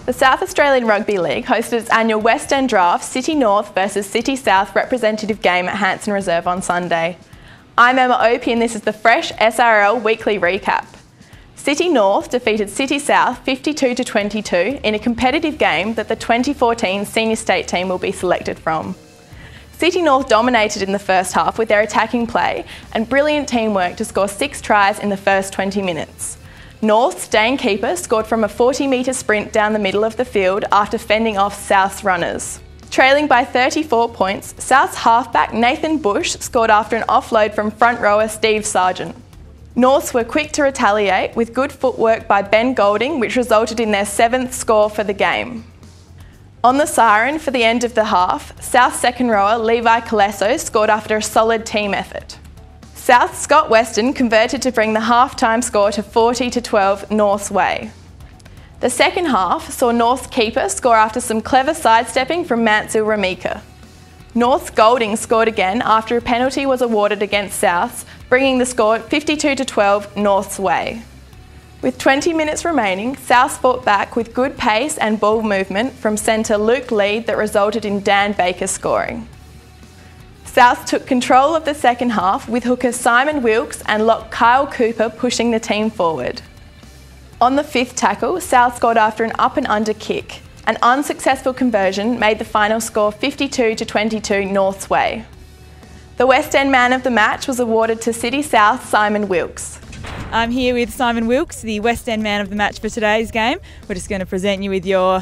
The South Australian Rugby League hosted its annual West End Draft City North versus City South representative game at Hanson Reserve on Sunday. I'm Emma Opie and this is the fresh SARL weekly recap. City North defeated City South 52-22 in a competitive game that the 2014 senior state team will be selected from. City North dominated in the first half with their attacking play and brilliant teamwork to score 6 tries in the first 20 minutes. North's Dane keeper scored from a 40-metre sprint down the middle of the field after fending off South's runners. Trailing by 34 points, South's halfback Nathan Bush scored after an offload from front rower Steve Sargent. Norths were quick to retaliate with good footwork by Ben Golding, which resulted in their 7th score for the game. On the siren for the end of the half, South's second rower Levi Colesso scored after a solid team effort. South's Scott Weston converted to bring the half-time score to 40-12 North's way. The second half saw North's keeper score after some clever sidestepping from Mansell Ramika. North's Golding scored again after a penalty was awarded against South's, bringing the score 52-12 North's way. With 20 minutes remaining, South fought back with good pace and ball movement from centre Luke Lead that resulted in Dan Baker scoring. South took control of the second half with hooker Simon Wilkes and lock Kyle Cooper pushing the team forward. On the 5th tackle, South scored after an up and under kick. An unsuccessful conversion made the final score 52-22 North's way. The West End man of the match was awarded to City South Simon Wilkes. I'm here with Simon Wilkes, the West End man of the match for today's game. We're just going to present you with your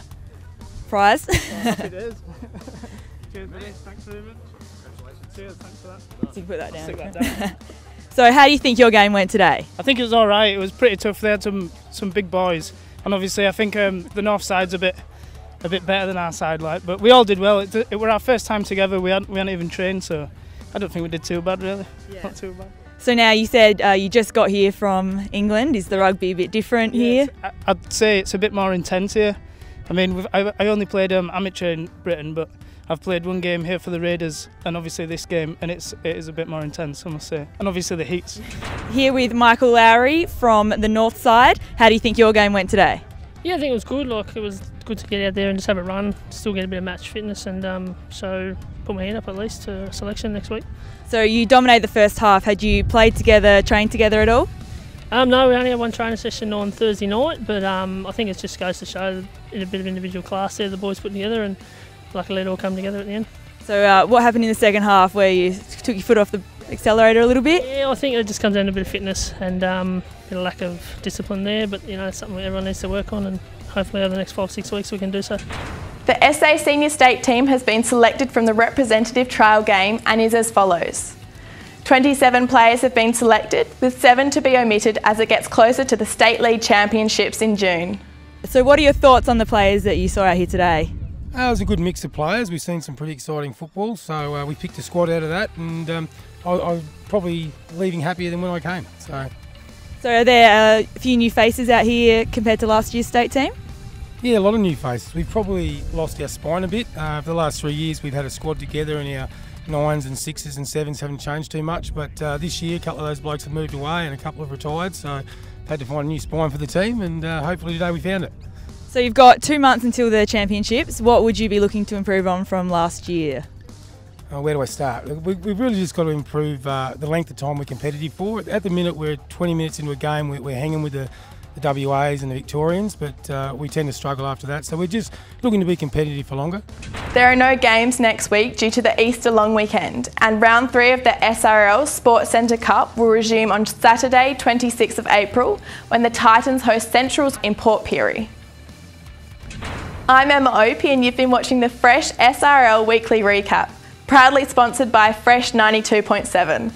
prize. It is. Cheers, buddy. Thanks very much. Cheers, thanks for that. So you can put that down. Stick that down. So how do you think your game went today? I think it was all right. It was pretty tough. They had some big boys, and obviously I think the north side's a bit better than our side, like. But we all did well. It were our first time together. We hadn't even trained, so I don't think we did too bad really. Yeah. Not too bad. So now you said you just got here from England. Is the rugby a bit different here? I'd say it's a bit more intense here. I mean, I only played amateur in Britain, but I've played one game here for the Raiders and obviously this game, and it is a bit more intense, I must say. And obviously the heats. Here with Michael Lowry from the north side. How do you think your game went today? Yeah, I think it was good. Like, it was good to get out there and just have a run, still get a bit of match fitness, and so put my hand up at least to selection next week. So you dominated the first half. Had you played together, trained together at all? No, we only had one training session on Thursday night, but I think it just goes to show that in a bit of individual class there the boys put together, and luckily it all come together at the end. So what happened in the second half where you took your foot off the accelerator a little bit? Yeah, I think it just comes down to a bit of fitness and a lack of discipline there, but you know, it's something everyone needs to work on, and hopefully over the next 5-6 weeks we can do so. The SA Senior State team has been selected from the representative trial game and is as follows. 27 players have been selected, with 7 to be omitted as it gets closer to the State League Championships in June. So what are your thoughts on the players that you saw out here today? It was a good mix of players. We've seen some pretty exciting football, so we picked a squad out of that, and I was probably leaving happier than when I came. So are there a few new faces out here compared to last year's state team? Yeah, a lot of new faces. We've probably lost our spine a bit. For the last 3 years we've had a squad together, and our 9s and 6s and 7s haven't changed too much, but this year a couple of those blokes have moved away and a couple have retired, so had to find a new spine for the team, and hopefully today we found it. So you've got 2 months until the championships. What would you be looking to improve on from last year? Where do I start? We've really just got to improve the length of time we're competitive for. At the minute we're 20 minutes into a game, we're hanging with the WAs and the Victorians, but we tend to struggle after that, so we're just looking to be competitive for longer. There are no games next week due to the Easter long weekend, and round 3 of the SRL Sports Centre Cup will resume on Saturday 26th of April when the Titans host Centrals in Port Pirie. I'm Emma Opie and you've been watching the Fresh SRL Weekly Recap, proudly sponsored by Fresh 92.7.